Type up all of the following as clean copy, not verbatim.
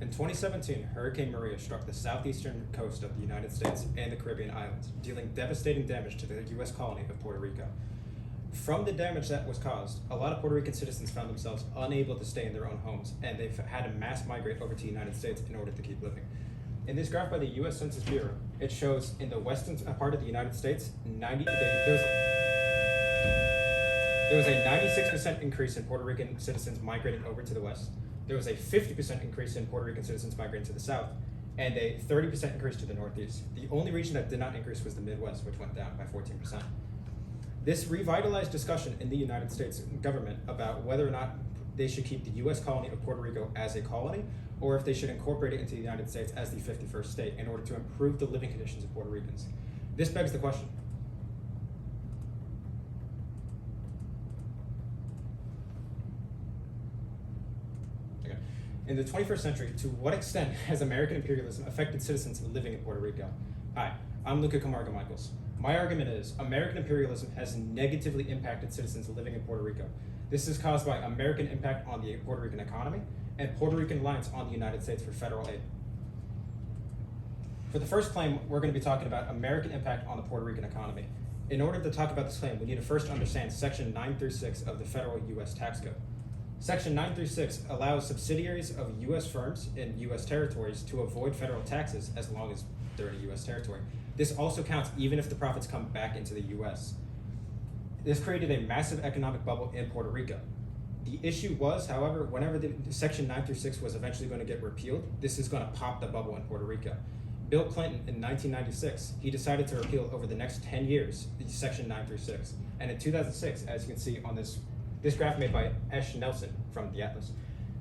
In 2017, Hurricane Maria struck the southeastern coast of the United States and the Caribbean islands, dealing devastating damage to the U.S. colony of Puerto Rico. From the damage that was caused, a lot of Puerto Rican citizens found themselves unable to stay in their own homes, and they've had to mass migrate over to the United States in order to keep living. In this graph by the U.S. Census Bureau, it shows in the western part of the United States, there was a 96% increase in Puerto Rican citizens migrating over to the west. There was a 50% increase in Puerto Rican citizens migrating to the south, and a 30% increase to the northeast. The only region that did not increase was the Midwest, which went down by 14%. This revitalized discussion in the United States government about whether or not they should keep the U.S. colony of Puerto Rico as a colony, or if they should incorporate it into the United States as the 51st state in order to improve the living conditions of Puerto Ricans. This begs the question. Okay. In the 21st century, to what extent has American imperialism affected citizens living in Puerto Rico? Hi, I'm Luca Camargo-Michaels. My argument is American imperialism has negatively impacted citizens living in Puerto Rico. This is caused by American impact on the Puerto Rican economy and Puerto Rican reliance on the United States for federal aid. For the first claim, we're going to be talking about American impact on the Puerto Rican economy. In order to talk about this claim, we need to first understand Section 936 of the federal U.S. tax code. Section 936 allows subsidiaries of U.S. firms in U.S. territories to avoid federal taxes as long as they're in a U.S. territory. This also counts even if the profits come back into the U.S. This created a massive economic bubble in Puerto Rico. The issue was, however, whenever the Section 936 was eventually going to get repealed, this is going to pop the bubble in Puerto Rico. Bill Clinton, in 1996, he decided to repeal over the next 10 years the Section 936. And in 2006, as you can see on this graph made by Esh Nelson from the Atlas,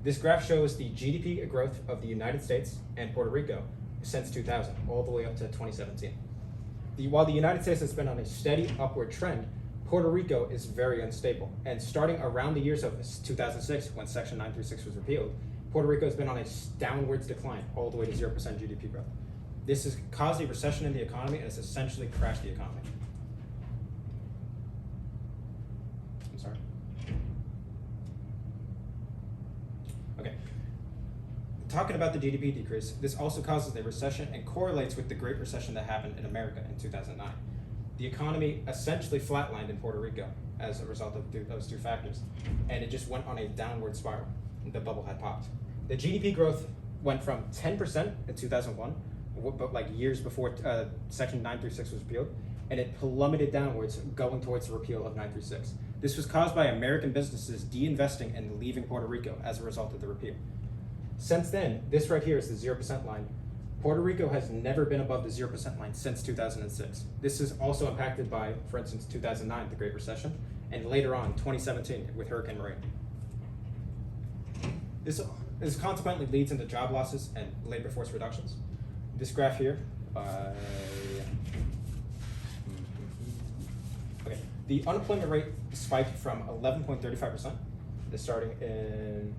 this graph shows the GDP growth of the United States and Puerto Rico since 2000, all the way up to 2017. While the United States has been on a steady upward trend, Puerto Rico is very unstable. And starting around the years of 2006, when Section 936 was repealed, Puerto Rico has been on a downwards decline, all the way to 0% GDP growth. This has caused a recession in the economy and has essentially crashed the economy. I'm sorry. Okay. Talking about the GDP decrease, this also causes a recession and correlates with the Great Recession that happened in America in 2009. The economy essentially flatlined in Puerto Rico as a result of those two factors, and it just went on a downward spiral. The bubble had popped. The GDP growth went from 10% in 2001, but like years before Section 936 was repealed, and it plummeted downwards, going towards the repeal of 936. This was caused by American businesses de-investing and leaving Puerto Rico as a result of the repeal. Since then, this right here is the 0% line. Puerto Rico has never been above the 0% line since 2006. This is also impacted by, for instance, 2009, the Great Recession, and later on, 2017, with Hurricane Maria. This consequently leads into job losses and labor force reductions. This graph here, okay, the unemployment rate spiked from 11.35%, starting in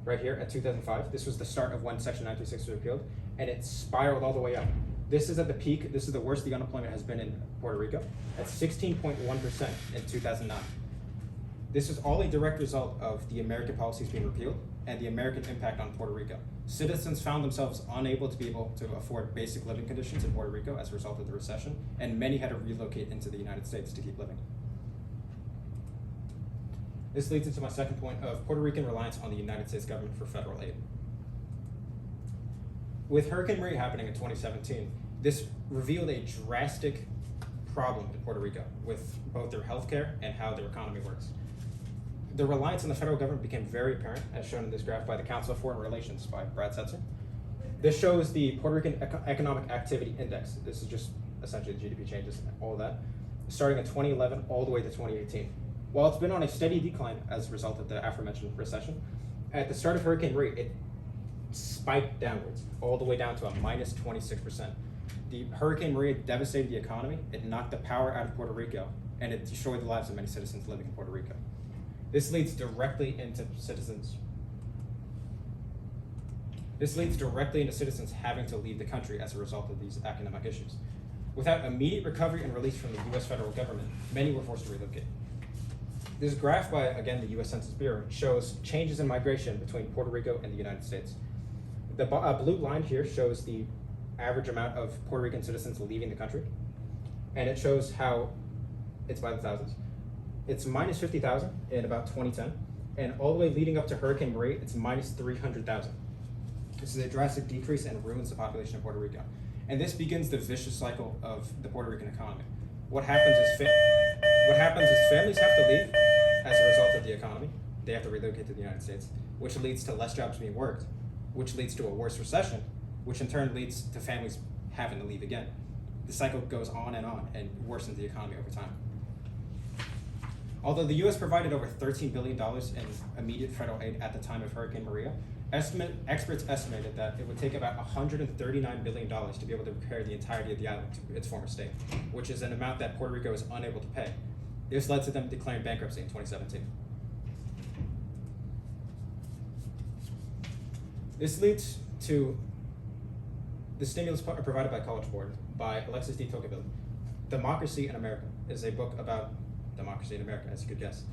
right here at 2005. This was the start of when Section 936 was repealed, and it spiraled all the way up. This is at the peak. This is the worst the unemployment has been in Puerto Rico, at 16.1% in 2009. This is all a direct result of the American policies being repealed and the American impact on Puerto Rico. Citizens found themselves unable to be able to afford basic living conditions in Puerto Rico as a result of the recession, and many had to relocate into the United States to keep living. This leads into my second point of Puerto Rican reliance on the United States government for federal aid. With Hurricane Maria happening in 2017, this revealed a drastic problem in Puerto Rico with both their healthcare and how their economy works. The reliance on the federal government became very apparent, as shown in this graph by the Council of Foreign Relations by Brad Setzer. This shows the Puerto Rican Economic Activity Index. This is just essentially the GDP changes and all of that, starting in 2011 all the way to 2018. While it's been on a steady decline as a result of the aforementioned recession, at the start of Hurricane Maria, it spiked downwards, all the way down to a minus 26%. The Hurricane Maria devastated the economy, it knocked the power out of Puerto Rico, and it destroyed the lives of many citizens living in Puerto Rico. This leads directly into citizens having to leave the country as a result of these economic issues. Without immediate recovery and release from the U.S. federal government, many were forced to relocate. This graph by, again, the U.S. Census Bureau shows changes in migration between Puerto Rico and the United States. The blue line here shows the average amount of Puerto Rican citizens leaving the country, and it shows how it's by the thousands. It's minus 50,000 in about 2010, and all the way leading up to Hurricane Maria, it's minus 300,000. This is a drastic decrease and ruins the population of Puerto Rico. And this begins the vicious cycle of the Puerto Rican economy. What happens is families have to leave as a result of the economy. They have to relocate to the United States, which leads to less jobs being worked, which leads to a worse recession, which in turn leads to families having to leave again. The cycle goes on and worsens the economy over time. Although the U.S. provided over $13 billion in immediate federal aid at the time of Hurricane Maria, experts estimated that it would take about $139 billion to be able to repair the entirety of the island to its former state, which is an amount that Puerto Rico is unable to pay. This led to them declaring bankruptcy in 2017. This leads to the stimulus provided by College Board by Alexis de Tocqueville. Democracy in America is a book about democracy in America, as you could guess.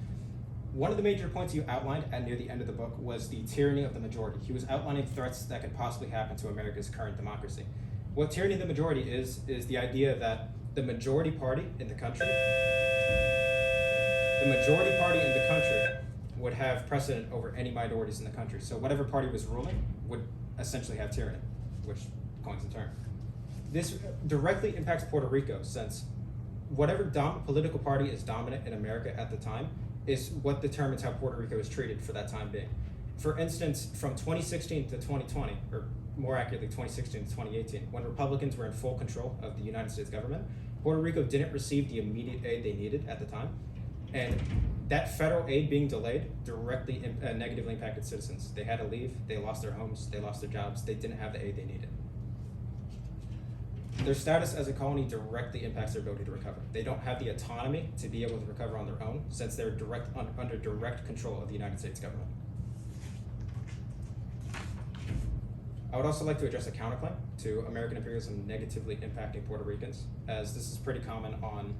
One of the major points he outlined at near the end of the book was the tyranny of the majority. He was outlining threats that could possibly happen to America's current democracy. What tyranny of the majority is the idea that the majority party in the country would have precedent over any minorities in the country. So whatever party was ruling would essentially have tyranny, which coins in turn. This directly impacts Puerto Rico, since whatever political party is dominant in America at the time is what determines how Puerto Rico is treated for that time being. For instance, from 2016 to 2020, or more accurately 2016 to 2018, when Republicans were in full control of the United States government, Puerto Rico didn't receive the immediate aid they needed at the time, and that federal aid being delayed directly negatively impacted citizens. They had to leave, they lost their homes, they lost their jobs, they didn't have the aid they needed. Their status as a colony directly impacts their ability to recover. They don't have the autonomy to be able to recover on their own, since they're under direct control of the United States government. I would also like to address a counterclaim to American imperialism negatively impacting Puerto Ricans, as this is pretty common on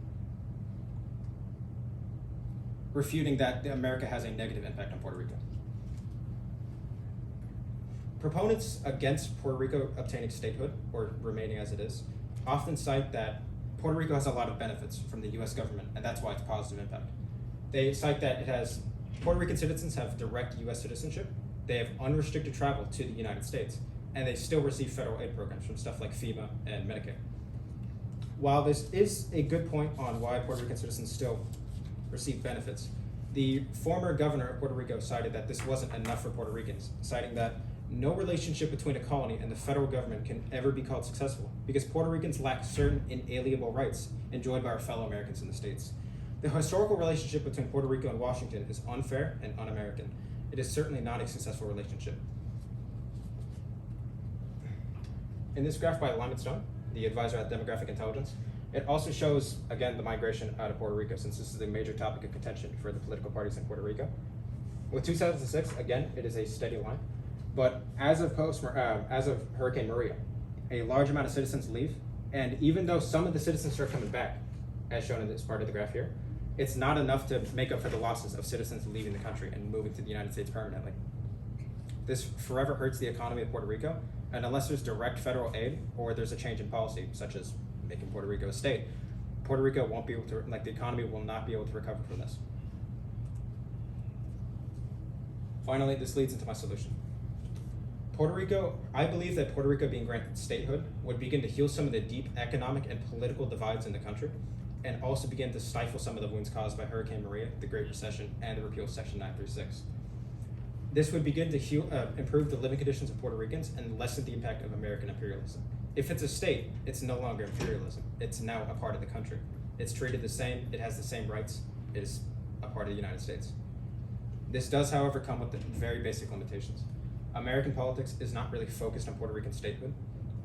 refuting that America has a negative impact on Puerto Rico. Proponents against Puerto Rico obtaining statehood, or remaining as it is, often cite that Puerto Rico has a lot of benefits from the US government, and that's why it's positive impact. They cite that Puerto Rican citizens have direct US citizenship, they have unrestricted travel to the United States, and they still receive federal aid programs from stuff like FEMA and Medicare. While this is a good point on why Puerto Rican citizens still receive benefits, the former governor of Puerto Rico cited that this wasn't enough for Puerto Ricans, citing that no relationship between a colony and the federal government can ever be called successful, because Puerto Ricans lack certain inalienable rights enjoyed by our fellow Americans in the States. The historical relationship between Puerto Rico and Washington is unfair and un-American. It is certainly not a successful relationship. In this graph by Lyman Stone, the advisor at Demographic Intelligence, it also shows, again, the migration out of Puerto Rico, since this is a major topic of contention for the political parties in Puerto Rico. With 2006, again, it is a steady line. But as of Hurricane Maria, a large amount of citizens leave, and even though some of the citizens start coming back, as shown in this part of the graph here, it's not enough to make up for the losses of citizens leaving the country and moving to the United States permanently. This forever hurts the economy of Puerto Rico, and unless there's direct federal aid or there's a change in policy, such as making Puerto Rico a state, Puerto Rico won't be able to, the economy will not be able to recover from this. Finally, this leads into my solution. I believe that Puerto Rico being granted statehood would begin to heal some of the deep economic and political divides in the country, and also begin to stifle some of the wounds caused by Hurricane Maria, the Great Recession, and the repeal of Section 936. This would begin to improve the living conditions of Puerto Ricans and lessen the impact of American imperialism. If it's a state, it's no longer imperialism. It's now a part of the country. It's treated the same, it has the same rights, it is a part of the United States. This does, however, come with very basic limitations. American politics is not really focused on Puerto Rican statehood,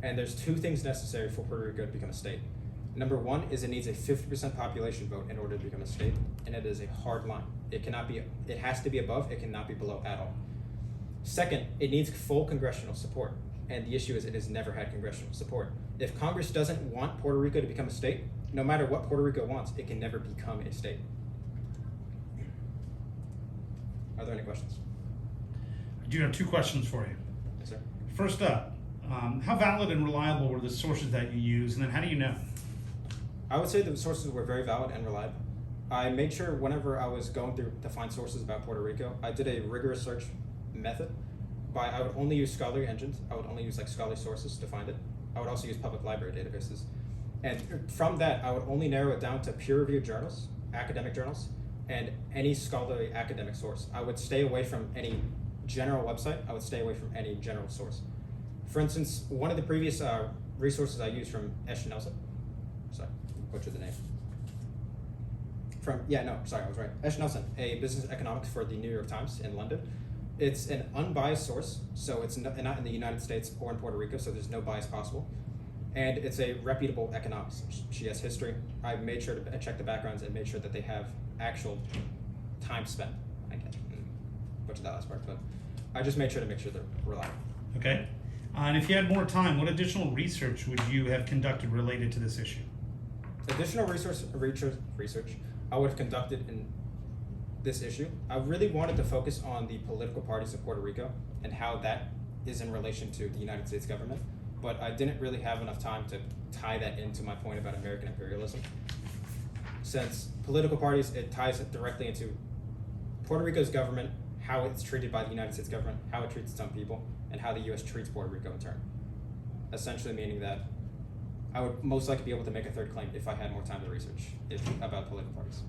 and there's two things necessary for Puerto Rico to become a state. Number one is it needs a 50% population vote in order to become a state, and it is a hard line. It has to be above, it cannot be below at all. Second, it needs full congressional support, and the issue is it has never had congressional support. If Congress doesn't want Puerto Rico to become a state, no matter what Puerto Rico wants, it can never become a state. Are there any questions? I do have two questions for you. Yes, sir. first up, how valid and reliable were the sources that you use, and then how do you know? I would say the sources were very valid and reliable. I made sure whenever I was going through to find sources about Puerto Rico, I did a rigorous search method. I would only use scholarly engines. I would only use like scholarly sources to find it. I would also use public library databases. And from that, I would only narrow it down to peer-reviewed journals, academic journals, and any scholarly academic source. I would stay away from any general website. I would stay away from any general source. For instance, one of the previous resources I used from Nelson, sorry, butchered the name. I was right. Nelson, a business economics for the New York Times in London. It's an unbiased source, so it's not in the United States or in Puerto Rico, so there's no bias possible. And it's a reputable economist. She has history. I made sure to check the backgrounds and made sure that they have actual time spent. I can't butcher that last part, but I just made sure to make sure they're reliable. Okay. And if you had more time, what additional research would you have conducted related to this issue? Additional research I would have conducted in this issue. I really wanted to focus on the political parties of Puerto Rico and how that is in relation to the United States government, but I didn't really have enough time to tie that into my point about American imperialism. Since political parties, it ties it directly into Puerto Rico's government, how it's treated by the United States government, how it treats its own people, and how the U.S. treats Puerto Rico in turn. Essentially meaning that I would most likely be able to make a third claim if I had more time to research about political parties.